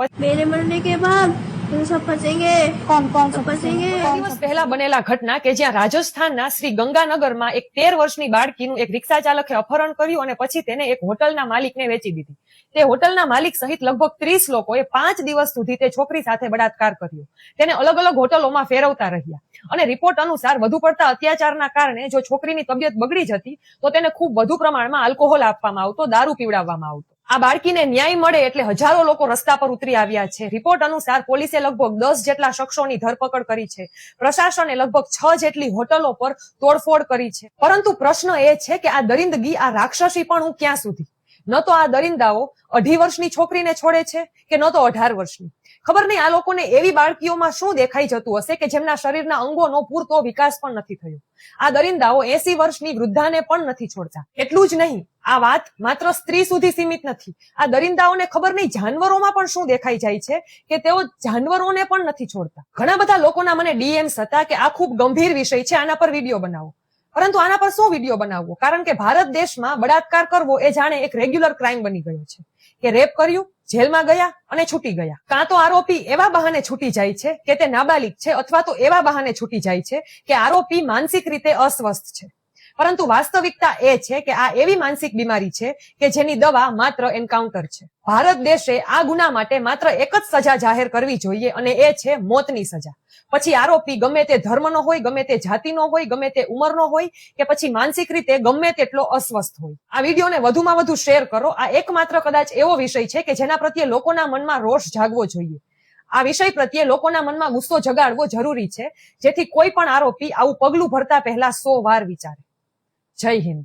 मेरे मरने के बाद तुम सब फंसेंगे। कौन कौन सब फंसेंगे। દિવસ પહેલા બનેલા ઘટના કે જ્યાં રાજસ્થાનના શ્રી ગંગાનગરમાં એક 13 વર્ષની બાળકીનું એક રિક્ષા ચાલકે અપહરણ કર્યું અને પછી તેને એક હોટલના માલિકને વેચી દીધી. તે હોટલના માલિક સહિત લગભગ 30 લોકોએ 5 દિવસ સુધી તે છોકરી સાથે બળાત્કાર કર્યો. તેને અલગ અલગ હોટલોમાં ફેરવતા રહ્યા અને રિપોર્ટ અનુસાર વધુ પડતા અત્યાચારના કારણે જો છોકરીની તબિયત બગડી જતી તો તેને ખૂબ વધુ પ્રમાણમાં આલ્કોહોલ આપવામાં આવતો, દારૂ પીવડાવવામાં આવતો. આ બાળકીને ન્યાય મળે એટલે હજારો લોકો રસ્તા પર ઉતરી આવ્યા છે. રિપોર્ટ અનુસાર પોલીસે લગભગ 10 જેટલા શખ્સોની ધરપકડ કરી છે. પ્રશાસને લગભગ 6 જેટલી હોટલો પર તોડફોડ કરી છે. પરંતુ પ્રશ્ન એ છે કે આ દરિંદગી, આ રાક્ષસી પણ હું ક્યાં સુધી? ન તો આ દરિંદાઓ 2.5 વર્ષની છોકરીને છોડે છે કે ન તો 18 વર્ષની. ખબર નહીં આ લોકોને એવી બાળકીઓમાં શું દેખાઈ જતું હશે કે જેમના શરીરના અંગોનો પૂરતો વિકાસ પણ નથી થયો. આ દરિંદાઓ 80 વર્ષની વૃદ્ધાને પણ નથી છોડતા. એટલું જ નહીં, આ વાત માત્ર સ્ત્રી સુધી સીમિત નથી. આ દરિંદાઓને ખબર નહીં જાનવરોમાં પણ શું દેખાઈ જાય છે કે તેઓ જાનવરોને પણ નથી છોડતા. ઘણા બધા લોકોના મને ડીએમ્સ હતા કે આ ખૂબ ગંભીર વિષય છે, આના પર વિડીયો બનાવો. પરંતુ આના પર શું વિડીયો બનાવવો? કારણ કે ભારત દેશમાં બળાત્કાર કરવો એ જાણે એક રેગ્યુલર ક્રાઇમ બની ગયો છે કે રેપ કર્યું, જેલમાં ગયા અને છૂટી ગયા. કાં તો આરોપી એવા બહાને છૂટી જાય છે કે તે નાબાલિગ છે અથવા તો એવા બહાને છૂટી જાય છે કે આરોપી માનસિક રીતે અસ્વસ્થ છે. પરંતુ વાસ્તવિકતા એ છે કે આ એવી માનસિક બીમારી છે કે જેની દવા માત્ર એન્કાઉન્ટર છે. ભારત દેશે આ ગુના માટે માત્ર એક જ સજા જાહેર કરવી જોઈએ અને એ છે મોતની સજા. પછી આરોપી ગમે તે ધર્મનો હોય, ગમે તે જાતિનો હોય, ગમે તે ઉંમરનો હોય કે પછી માનસિક રીતે ગમે તેટલો અસ્વસ્થ હોય. આ વિડીયોને વધુમાં વધુ શેર કરો. આ એકમાત્ર કદાચ એવો વિષય છે કે જેના પ્રત્યે લોકોના મનમાં રોષ જાગવો જોઈએ. આ વિષય પ્રત્યે લોકોના મનમાં ગુસ્સો જગાડવો જરૂરી છે જેથી કોઈ પણ આરોપી આવું પગલું ભરતા પહેલા 100 વાર વિચારે. જય હિન્દ.